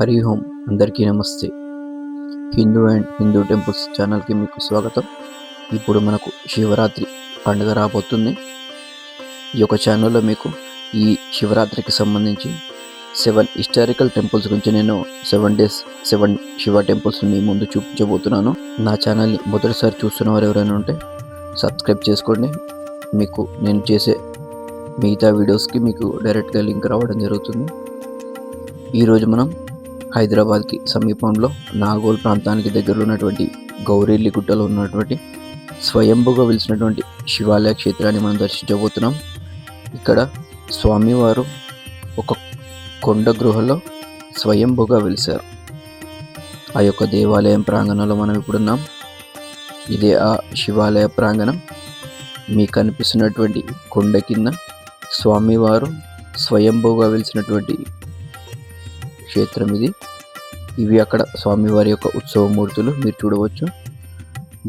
హరి ఓం. అందరికీ నమస్తే. హిందూ టెంపుల్స్ ఛానల్కి మీకు స్వాగతం. ఇప్పుడు మనకు శివరాత్రి పండుగ రాబోతుంది. ఈ యొక్క ఛానల్లో మీకు ఈ శివరాత్రికి సంబంధించి 7 హిస్టారికల్ టెంపుల్స్ గురించి నేను 7 days 7 శివ టెంపుల్స్ మీ ముందు చూపించబోతున్నాను. నా ఛానల్ని మొదటిసారి చూస్తున్న వారు ఎవరైనా ఉంటే సబ్స్క్రైబ్ చేసుకోండి. మీకు నేను చేసే మిగతా వీడియోస్కి మీకు డైరెక్ట్గా లింక్ రావడం జరుగుతుంది. ఈరోజు మనం హైదరాబాద్కి సమీపంలో నాగోల్ ప్రాంతానికి దగ్గరలో ఉన్నటువంటి గౌరెల్లి గుట్టలో ఉన్నటువంటి స్వయంభుగా వెలిసినటువంటి శివాలయ క్షేత్రాన్ని మనం దర్శించబోతున్నాం. ఇక్కడ స్వామివారు ఒక కొండ గృహలో స్వయంభుగా వెలిశారు. ఆ యొక్క దేవాలయం ప్రాంగణంలో మనం ఇప్పుడున్నాం. ఇదే ఆ శివాలయ ప్రాంగణం. మీకు కనిపిస్తున్నటువంటి కొండ కింద స్వామివారు స్వయంభుగా వెలిసినటువంటి క్షేత్రం ఇది. ఇవి అక్కడ స్వామివారి యొక్క ఉత్సవమూర్తులు మీరు చూడవచ్చు.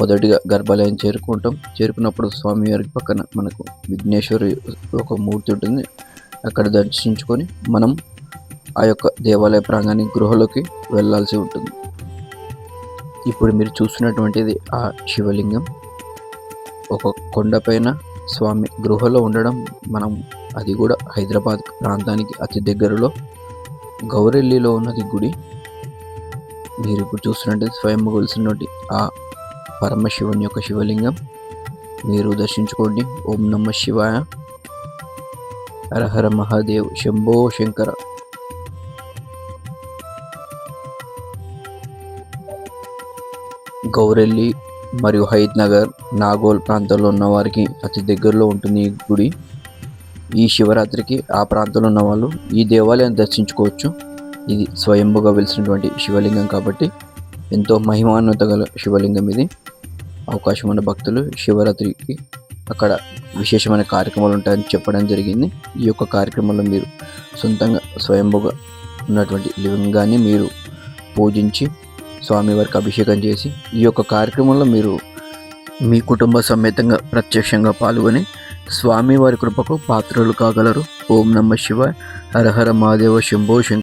మొదటిగా గర్భాలయం చేరుకున్నప్పుడు స్వామివారికి పక్కన మనకు విఘ్నేశ్వరి ఒక మూర్తి ఉంటుంది. అక్కడ దర్శించుకొని మనం ఆ యొక్క దేవాలయ ప్రాంగణానికి గృహలోకి వెళ్ళాల్సి ఉంటుంది. ఇప్పుడు మీరు చూస్తున్నటువంటిది ఆ శివలింగం ఒక కొండపైన స్వామి గృహలో ఉండడం. మనం అది కూడా హైదరాబాద్ ప్రాంతానికి అతి దగ్గరలో గౌరెల్లిలో ఉన్నది గుడి. మీరు ఇప్పుడు చూస్తున్నట్టు స్వయం కొలిసినటువంటి ఆ పరమశివుని యొక్క శివలింగం మీరు దర్శించుకోండి. ఓం నమః శివాయ, హర హర మహాదేవ్, శంభో శంకర. గౌరెల్లి మరియు హయత్ నగర్, నాగోల్ ప్రాంతాల్లో ఉన్న వారికి అతి దగ్గరలో ఉంటుంది ఈ గుడి. ఈ శివరాత్రికి ఆ ప్రాంతంలో ఉన్న వాళ్ళు ఈ దేవాలయాన్ని దర్శించుకోవచ్చు. ఇది స్వయంభుగా వెలిసినటువంటి శివలింగం కాబట్టి ఎంతో మహిమాన్విత గల శివలింగం ఇది. అవకాశం ఉన్న భక్తులు శివరాత్రికి అక్కడ విశేషమైన కార్యక్రమాలు ఉంటాయని చెప్పడం జరిగింది. ఈ యొక్క కార్యక్రమంలో మీరు సొంతంగా స్వయంభుగా ఉన్నటువంటి లింగాన్ని మీరు పూజించి స్వామివారికి అభిషేకం చేసి ఈ యొక్క కార్యక్రమంలో మీరు మీ కుటుంబ సమేతంగా ప్రత్యక్షంగా పాల్గొని స్వామివారి కృపకు పాత్రలు కాగలరు. ఓం నమః శివాయ, హర హర మహాదేవ, శంభో శంకర.